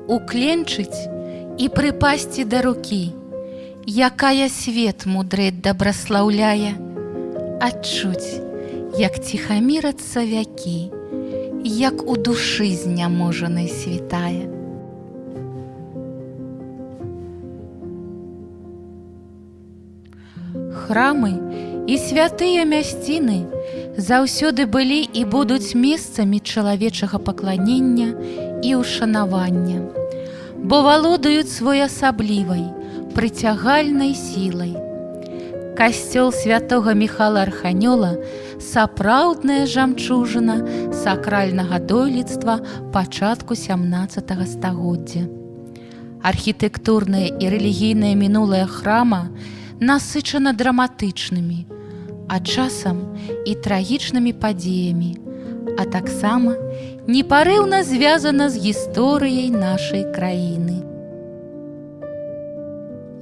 укленчыць і прыпасці да рукі, якая свет мудрэць дабраслаўляе, адчуць, як ціхамірацца вякі, як у душы зняможанай світае. Храмы і святыя мясціны заўсёды былі і будуць месцамі чалавечага пакланення і ўшанавання, бо валодаюць своеасаблівай, прыцягальнай сілай. Касцёл святога Міхала Арханёла – сапраўдная жамчужына сакральнага дойлідства пачатку 17 стагоддзя. Архітэктурнае і рэлігійнае мінулае храма насычана драматычнымі, а часам і трагічнымі падзеямі, а таксама непарыўна звязана з гісторыяй нашай краіны.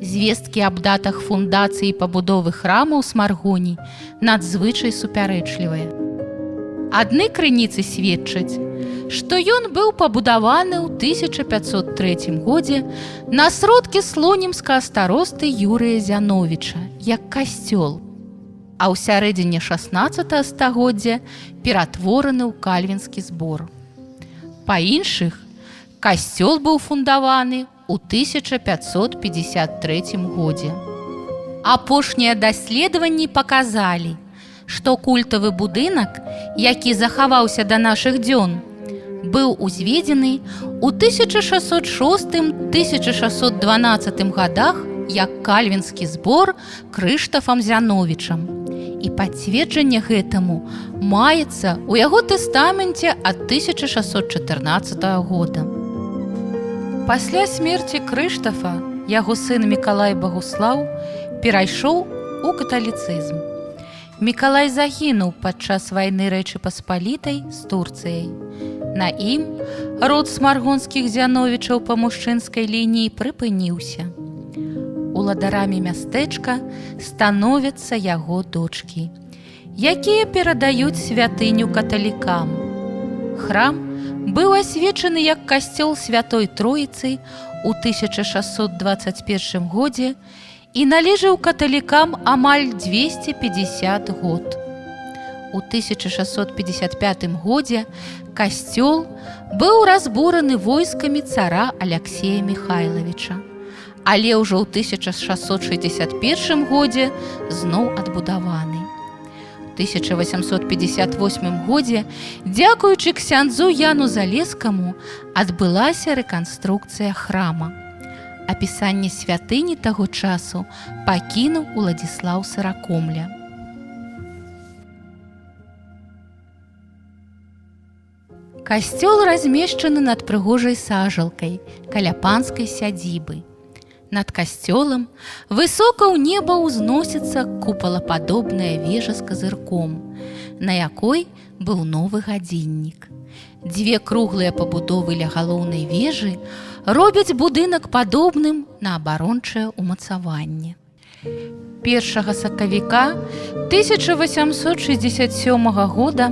Звесткі аб датах фундацыі і пабудовы храма ў Смаргоні надзвычай супярэчлівыя. Адны крыніцы сведчаць, што ён быў пабудаваны ў 1503 годзе на сродкі слонімскага старосты Юрыя Зяновіча як касцёл, а ў сярэдзіне 16 стагоддзя ператвораны ў кальвінскі збор. Па іншых, касцёл быў фундаваны у 1553 годзе. Апошнія даследаванні паказалі, што культавы будынак, які захаваўся да нашых дзён, быў узведзены ў 1606-1612 годах як кальвінскі збор Крыштафам Зяновічам, і пацверджанне гэтаму маецца ў яго тэстаменце ад 1614 года. Пасля смерці Крыштафа яго сын Мікалай Багуслаў перайшоў у каталіцызм. Мікалай загінуў падчас вайны Рэчы Паспалітай з Турцыяй. На ім род смаргонскіх Зяновічаў па мужчынскай лініі прыпыніўся. Уладарамі мястэчка становяцца яго дочкі, якія перадаюць святыню каталікам. Храм быў асвечаны як касцёл Святой Троіцы ў 1621 годзе і належаў каталікам амаль 250 год. У 1655 годзе касцёл быў разбураны войскамі цара Аляксея Міхайлавіча, але ўжо ў 1661 годзе зноў адбудаваны. У 1858 годзе, дзякуючы ксяндзу Яну Залескаму, адбылася рэканструкцыя храма. Апісанне святыні таго часу пакінуў Уладзіслаў Саракомля. Касцёл размешчаны над прыгожай сажалкай каля панскай сядзібы. Над касцёлам высока ў неба ўзносіцца купалападобная вежа з казырком, на якой быў новы гадзіннік. Дзве круглыя пабудовы ля галоўнай вежы робяць будынак падобным на абарончае ўмацаванне. 1 сакавіка 1867 года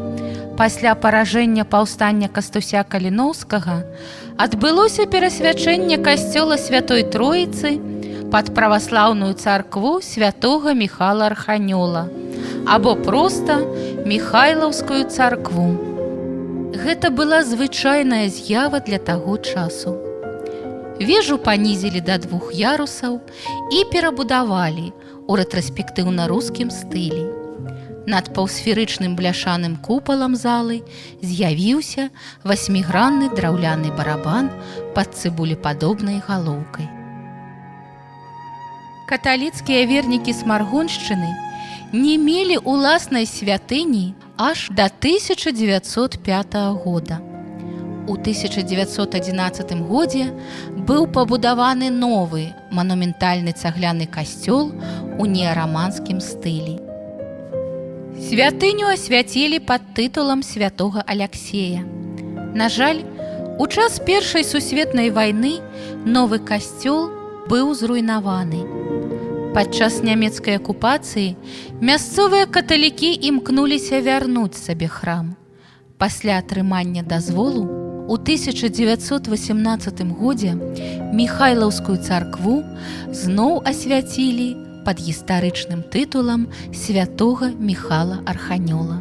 пасля паражэння паўстання Кастуся Каліноўскага адбылося перасвячэнне касцёла Святой Троіцы пад праваслаўную царкву святога Міхала Арханёла або проста Міхайлаўскую царкву. Гэта была звычайная з'ява для таго часу. Вежу панізілі да 2 ярусаў і перабудавалі ў рэтраспектыўна-рускім стылі. Над паўсферычным бляшаным купалам залы з'явіўся 8-гранны драўляны барабан пад цыбулепадобнай галоўкай. Каталіцкія вернікі Смаргоншчыны не мелі ўласнай святыні аж да 1905 года. У 1911 годзе быў пабудаваны новы манументальны цагляны касцёл у неараманскім стылі. Святыню асвяцілі пад тытулам святога Аляксея. На жаль, у час Першай сусветнай вайны новы касцёл быў зруйнаваны. Падчас нямецкай акупацыі мясцовыя каталікі імкнуліся вярнуць сабе храм. Пасля атрымання дазволу У 1918 годзе Міхайлаўскую царкву зноў асвяцілі пад гістарычным тытулам святога Міхала Арханёла.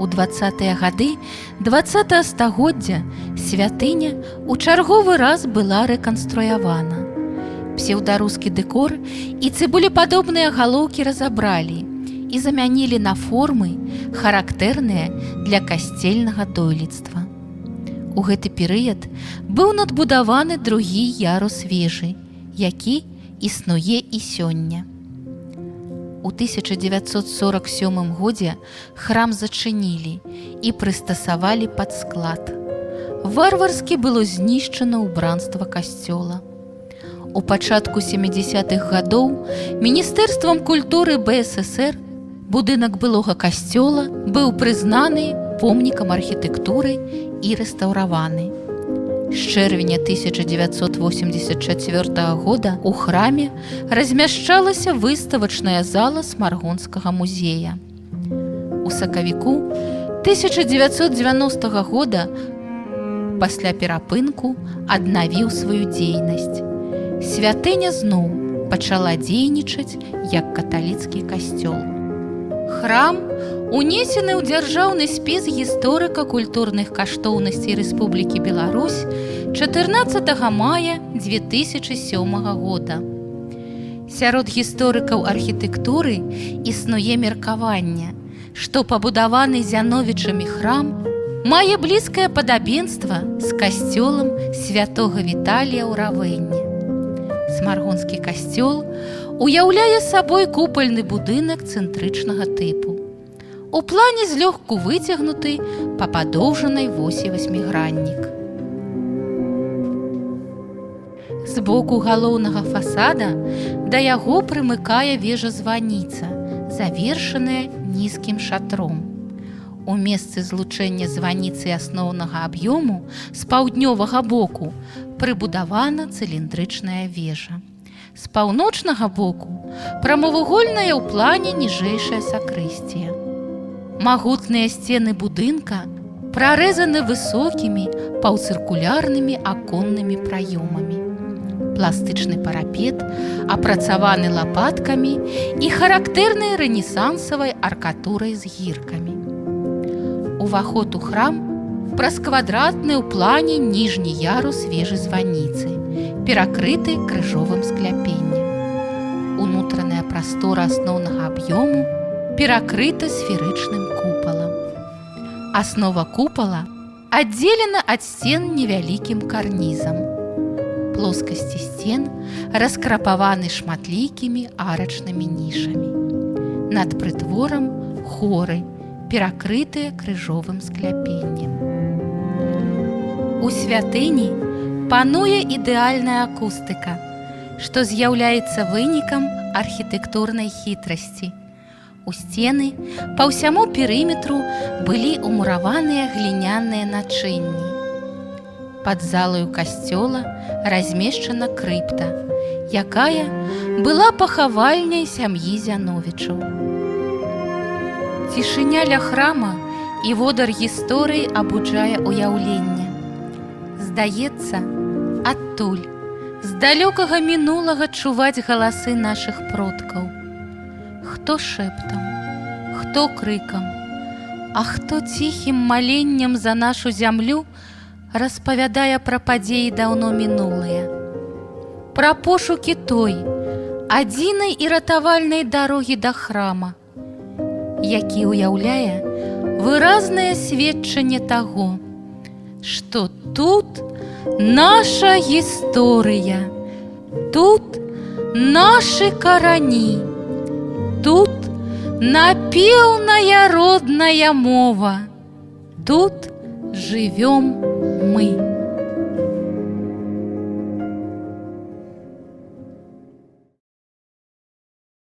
У 20-е гады 20-го стагоддзя святыня ў чарговы раз была рэканструявана. Псеўдарускі дэкор і цыбулепадобныя галоўкі разабралі і замянілі на формы, характэрныя для касцельнага дойлідства. У гэты перыяд быў надбудаваны другі ярус вежы, які існуе і сёння. У 1947 годзе храм зачынілі і прыстасавалі пад склад. Варварскі было знішчана ўбранства касцёла. У пачатку 70-х гадоў Міністэрствам культуры БССР будынак былога касцёла быў прызнаны помнікам архітэктуры і рэстаўраваны. З чэрвеня 1984 года у храме размяшчалася выставачная зала Смаргонскага музея. У сакавіку 1990 года пасля перапынку аднавіў сваю дзейнасць. Святыня зноў пачала дзейнічаць як каталіцкі касцёл. Храм унесены ў дзяржаўны спіс гісторыка-культурных каштоўнасцей Рэспублікі Беларусь 14 мая 2007 года. Сярод гісторыкаў архітэктуры існуе меркаванне, што пабудаваны Зяновічамі храм мае блізкае падабенства з касцёлам святога Віталія ў Равенне. Смаргонскі касцёл уяўляе сабой купальны будынак цэнтрычнага тыпу. У плане злёгку выцягнуты па падоўжанай восі васьміграннік. З боку галоўнага фасада да яго прымыкае вежа-званіца, завершаная нізкім шатром. У месцы злучэння званіцы асноўнага аб'ёму з паўднёвага боку прыбудавана цыліндрычная вежа. З паўночнага боку прамавугольная ў плане ніжэйшая сакрысція. Магутныя сцены будынка прарэзаны высокімі паўцыркулярнымі аконнымі праёмамі. Пластычны парапет апрацаваны лапаткамі і характэрнай рэнесансавай аркатурай з гіркамі. Уваход у храм праз квадратны ў плане ніжні ярус вежы-званіцы, перакрыты крыжовым скляпеннем. Унутраная прастора асноўнага аб'ёму перакрыта сферычным купалам. Аснова купала аддзелена ад сцен невялікім карнізам. Плоскасці сцен раскрапаваны шматлікімі арачнымі нішамі. Над прытворам хоры, перакрытыя крыжовым скляпеннем. У святыні пануе ідэальная акустыка, што з'яўляецца вынікам архітэктурнай хітрасці. У сцены па ўсяму перыметру былі ўмураваныя гліняныя начынні. Пад залаю касцёла размешчана крыпта, якая была пахавальняй сям'і Зяновічаў. Цішыня ля храма і водар гісторыі абуджае ўяўленне. Здаецца, адтуль, з далёкага мінулага чуваць галасы нашых продкаў. Хто шэптам, хто крыкам, а хто ціхім маленнем за нашу зямлю распавядае пра падзеі даўно мінулыя. Пра пошукі той, адзінай і ратавальнай дарогі да храма, які ўяўляе выразнае сведчанне таго, што тут наша гісторыя, тут нашы карані, тут напеўная родная мова, тут жывём мы.